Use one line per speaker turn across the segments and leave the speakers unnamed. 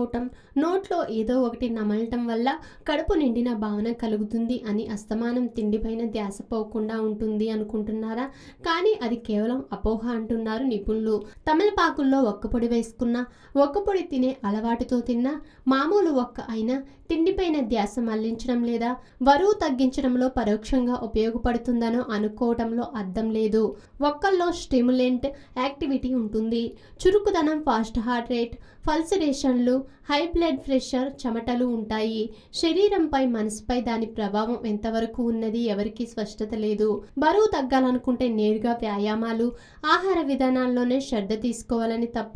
తీసుకోవటం, నోట్లో ఏదో ఒకటి నమలటం వల్ల కడుపు నిండిన భావన కలుగుతుంది అని అస్తమానం తిండిపైన ధ్యాస పోకుండా ఉంటుంది అనుకుంటున్నారా? కానీ అది కేవలం అపోహ అంటున్నారు నిపుణులు. తమలపాకుల్లో ఒక్కపొడి వేసుకున్న, ఒక్కపొడి తినే అలవాటుతో తిన్నా, మామూలు ఒక్క అయినా తిండిపైన ధ్యాస మళ్లించడం లేదా బరువు తగ్గించడంలో పరోక్షంగా ఉపయోగపడుతుందనో అనుకోవటంలో అర్థం లేదు. ఒక్కల్లో స్టిమ్యులెంట్ యాక్టివిటీ ఉంటుంది. చురుకుదనం, ఫాస్ట్ హార్ట్ రేట్, పల్సరేషన్లు, హై బ్లడ్ ప్రెషర్, చెమటలు ఉంటాయి. శరీరంపై, మనసుపై దాని ప్రభావం ఎంతవరకు ఉన్నది ఎవరికీ స్పష్టత లేదు. బరువు తగ్గాలనుకుంటే నేరుగా వ్యాయామాలు, ఆహార విధానాల్లోనే శ్రద్ధ తీసుకోవాలని తప్ప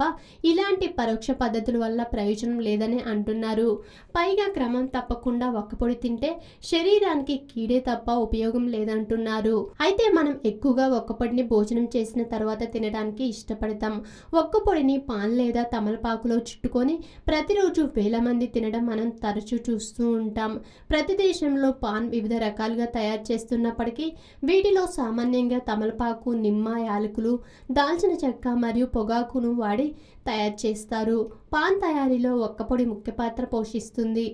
ఇలాంటి పరోక్ష పద్ధతుల వల్ల ప్రయోజనం లేదని అంటున్నారు. పైగా క్రమం తప్పకుండా ఒక్కపొడి తింటే శరీరానికి కీడే తప్ప ఉపయోగం లేదంటున్నారు. అయితే మనం ఎక్కువగా ఒక్కపొడిని భోజనం చేసిన తర్వాత తినడానికి ఇష్టపడతాం. ఒక్కపొడిని పాన్ లేదా తమలపాకులో చుట్టుకొని ప్రతిరోజు వేల మంది తినడం మనం తరచూ చూస్తూ ఉంటాం. ప్రతి దేశంలో పాన్ వివిధ రకాలుగా తయారు చేస్తున్నప్పటికీ వీటిలో సామాన్యంగా తమలపాకు, నిమ్మ, యాలకులు, దాల్చిన చెక్క మరియు పొగాకును వాడి తయారు చేస్తారు. పాన్ తయారీలో ఒక్కపొడి ముఖ్య పాత్ర పోషిస్తుంది.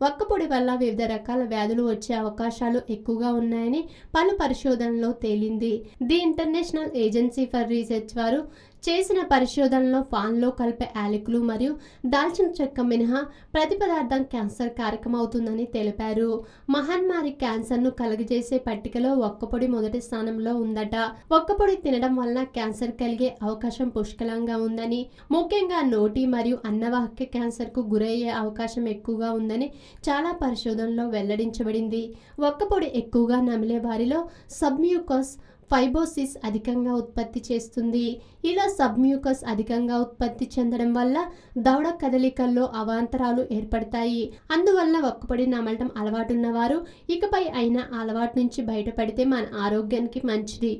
ఒక్కపొడి వల్ల వివిధ రకాల వ్యాధులు వచ్చే అవకాశాలు ఎక్కువగా ఉన్నాయని పలు పరిశోధనలో తేలింది. The international agency for research వారు చేసిన పరిశోధనలో పాన్లో కలిపే యాలకులు మరియు దాల్చిన చెక్క మినహా ప్రతి పదార్థం క్యాన్సర్ కారకమవుతుందని తెలిపారు. మహమ్మారి క్యాన్సర్ను కలుగజేసే పట్టికలో ఒక్కపొడి మొదటి స్థానంలో ఉందట. ఒక్కపొడి తినడం వలన క్యాన్సర్ కలిగే అవకాశం పుష్కలంగా ఉందని, ముఖ్యంగా నోటి మరియు అన్నవాహిక క్యాన్సర్కు గురయ్యే అవకాశం ఎక్కువగా ఉందని చాలా పరిశోధనలో వెల్లడించబడింది. ఒక్కపొడి ఎక్కువగా నమిలే వారిలో సబ్మ్యూకస్ ఫైబ్రోసిస్ అధికంగా ఉత్పత్తి చేస్తుంది. ఇలా సబ్మ్యూకస్ అధికంగా ఉత్పత్తి చెందడం వల్ల దవడ కదలికల్లో అవాంతరాలు ఏర్పడతాయి. అందువల్ల ఒక్కపొడి నమలటం అలవాటున్న వారు ఇకపై అయినా అలవాటు నుంచి బయటపడితే మన ఆరోగ్యానికి మంచిది.